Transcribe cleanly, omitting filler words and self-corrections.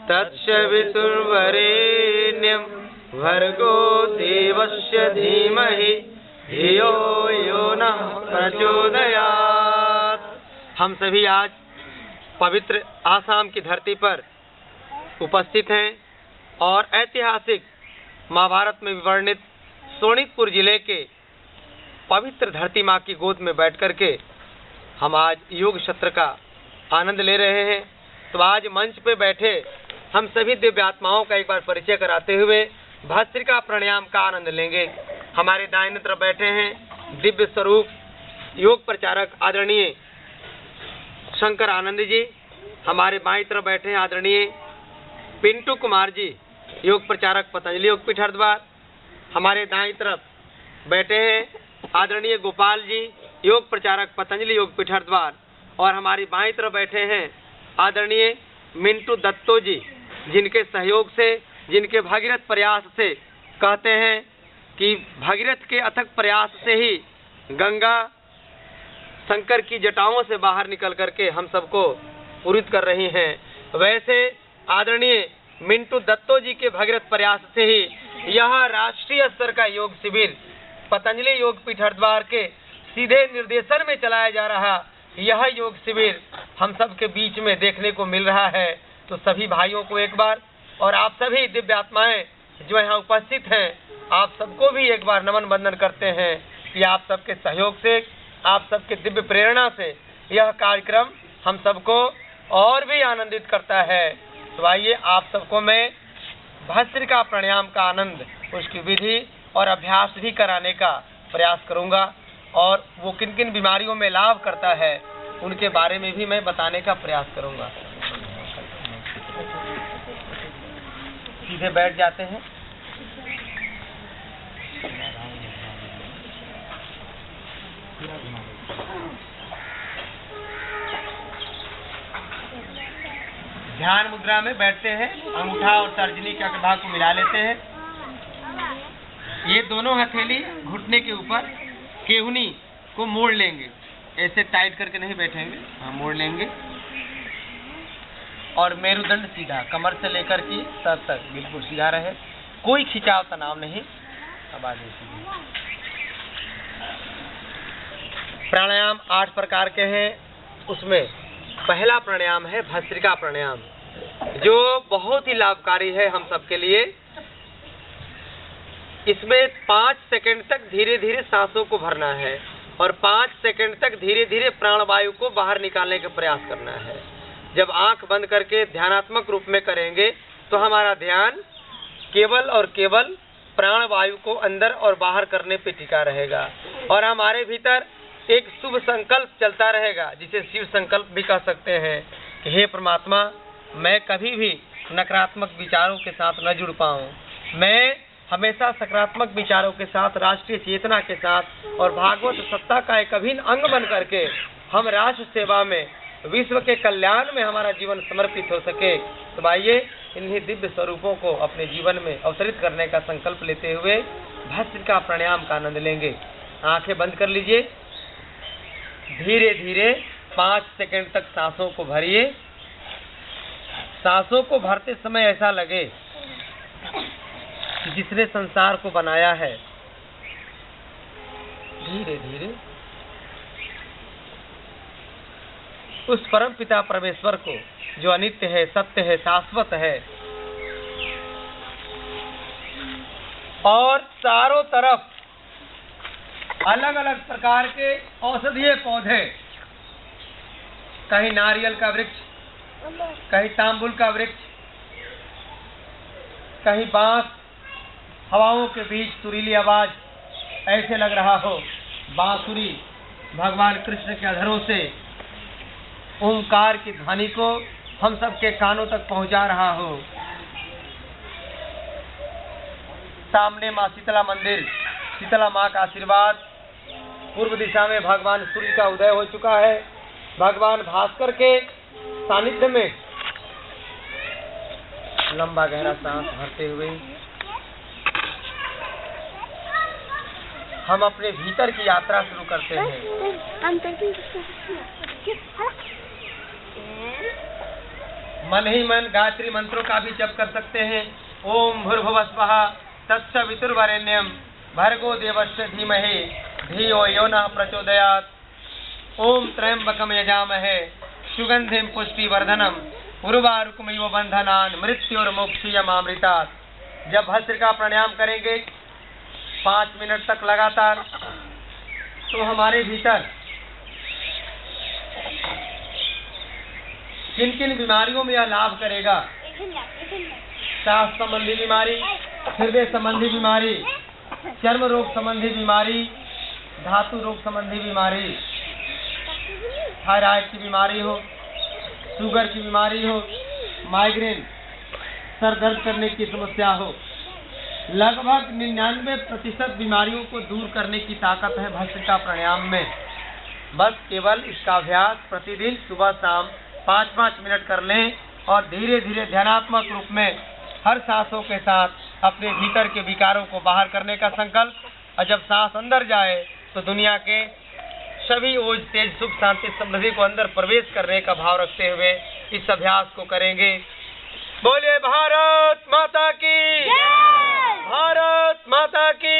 तत्सवितुर्वरेण्यं भर्गो देवस्य धीमहि धियो यो नः प्रचोदयात्। हम सभी आज पवित्र आसाम की धरती पर उपस्थित हैं और ऐतिहासिक महाभारत में वर्णित शोणितपुर जिले के पवित्र धरती माँ की गोद में बैठ कर के हम आज योग सत्र का आनंद ले रहे हैं। तो आज मंच पे बैठे हम सभी दिव्य आत्माओं का एक बार परिचय कराते हुए भस्त्रिका प्राणायाम का आनंद लेंगे। हमारे दाहिने तरफ बैठे हैं दिव्य स्वरूप योग प्रचारक आदरणीय शंकर आनंद जी। हमारे बाईं तरफ बैठे हैं आदरणीय पिंटू कुमार जी, योग प्रचारक पतंजलि योगपीठ हरिद्वार। हमारे दाईं तरफ बैठे हैं आदरणीय गोपाल जी, योग प्रचारक पतंजलि योगपीठ हरिद्वार। और हमारी बाईं तरफ बैठे हैं आदरणीय मिंटू दत्तो जी, जिनके सहयोग से, जिनके भागीरथ प्रयास से, कहते हैं कि भागीरथ के अथक प्रयास से ही गंगा शंकर की जटाओं से बाहर निकल करके हम सबको पूरित कर रही हैं। वैसे आदरणीय मिंटू दत्तो जी के भागीरथ प्रयास से ही यह राष्ट्रीय स्तर का योग शिविर पतंजलि योगपीठ हरिद्वार के सीधे निर्देशन में चलाया जा रहा यह योग शिविर हम सब के बीच में देखने को मिल रहा है। तो सभी भाइयों को एक बार और आप सभी दिव्य आत्माएं जो यहाँ उपस्थित हैं, आप सबको भी एक बार नमन वंदन करते हैं कि आप सबके सहयोग से, आप सबके दिव्य प्रेरणा से यह कार्यक्रम हम सबको और भी आनंदित करता है। तो आइए आप सबको मैं भस्त्रिका प्राणायाम का आनंद, उसकी विधि और अभ्यास भी कराने का प्रयास करूंगा और वो किन किन बीमारियों में लाभ करता है उनके बारे में भी मैं बताने का प्रयास करूंगा। सीधे बैठ जाते हैं। ध्यान मुद्रा में बैठते हैं। अंगूठा और तर्जनी के अग्रभाग को मिला लेते हैं। ये दोनों हथेली घुटने के ऊपर, केहूनी को मोड़ लेंगे। ऐसे टाइट करके नहीं बैठेंगे, हाँ मोड़ लेंगे। और मेरुदंड सीधा, कमर से लेकर के सर तक बिल्कुल सीधा रहे, कोई खिंचाव तनाव नहीं। अब आगे सीधे। प्राणायाम 8 प्रकार के हैं। उसमें पहला प्राणायाम है भस्त्रिका प्राणायाम, जो बहुत ही लाभकारी है हम सबके लिए। इसमें 5 सेकंड तक धीरे धीरे सांसों को भरना है और 5 सेकंड तक धीरे धीरे प्राणवायु को बाहर निकालने का प्रयास करना है। जब आंख बंद करके ध्यानात्मक रूप में करेंगे तो हमारा ध्यान केवल और केवल प्राणवायु को अंदर और बाहर करने पे टिका रहेगा और हमारे भीतर एक शुभ संकल्प चलता रहेगा, जिसे शिव संकल्प भी कह सकते हैं कि हे परमात्मा, मैं कभी भी नकारात्मक विचारों के साथ न जुड़ पाऊँ। मैं हमेशा सकारात्मक विचारों के साथ, राष्ट्रीय चेतना के साथ और भागवत सत्ता का एक अभिन्न अंग बन करके हम राष्ट्र सेवा में, विश्व के कल्याण में हमारा जीवन समर्पित हो सके। तो आइए इन्हीं दिव्य स्वरूपों को अपने जीवन में अवतरित करने का संकल्प लेते हुए भस्त्रिका प्राणायाम का आनंद लेंगे। आंखें बंद कर लीजिए। धीरे धीरे 5 सेकंड तक सांसों को भरिए। सांसों को भरते समय ऐसा लगे कि जिसने संसार को बनाया है, धीरे धीरे उस परम पिता परमेश्वर को, जो अनित्य है, सत्य है, शाश्वत है और चारों तरफ अलग अलग प्रकार के औषधीय पौधे, कहीं नारियल का वृक्ष, कहीं तांबुल का वृक्ष, कहीं बांस, हवाओं के बीच सुरीली आवाज, ऐसे लग रहा हो बांसुरी भगवान कृष्ण के अधरों से ओंकार की ध्वनि को हम सबके कानों तक पहुंचा रहा हो। सामने माँ शीतला मंदिर, शीतला माँ का आशीर्वाद। पूर्व दिशा में भगवान सूर्य का उदय हो चुका है। भगवान भास्कर के सानिध्य में लंबा गहरा सांस भरते हुए हम अपने भीतर की यात्रा शुरू करते हैं। मन ही मन गायत्री मंत्रों का भी जप कर सकते हैं। ओम भूर्भुवः स्वः तत्सवितुर्वरेण्यं भर्गो देवस्य धीमहि धियो यो नः प्रचोदयात्। ओम त्र्यंबकं यजामहे सुगंधिं पुष्टिवर्धनम् उर्वारुकमिव बंधनान् मृत्युर्मुक्षीयमामृतात्। जब भस्त्र का प्राणायाम करेंगे 5 मिनट तक लगातार, तो हमारे भीतर किन किन बीमारियों में यह लाभ करेगा। सांस संबंधी बीमारी, हृदय संबंधी बीमारी, चर्म रोग संबंधी बीमारी, धातु रोग संबंधी बीमारी, थायराइड की बीमारी हो, शुगर की बीमारी हो, माइग्रेन, सर दर्द करने की समस्या हो, लगभग 99% बीमारियों को दूर करने की ताकत है भस्त्रिका प्राणायाम में। बस केवल इसका अभ्यास प्रतिदिन सुबह शाम 5-5 मिनट कर लें और धीरे धीरे ध्यानात्मक रूप में हर सांसों के साथ अपने भीतर के विकारों को बाहर करने का संकल्प, और जब सांस अंदर जाए तो दुनिया के सभी ओज तेज सुख शांति समृद्धि को अंदर प्रवेश करने का भाव रखते हुए इस अभ्यास को करेंगे। बोलिए भारत माता की, भारत माता की।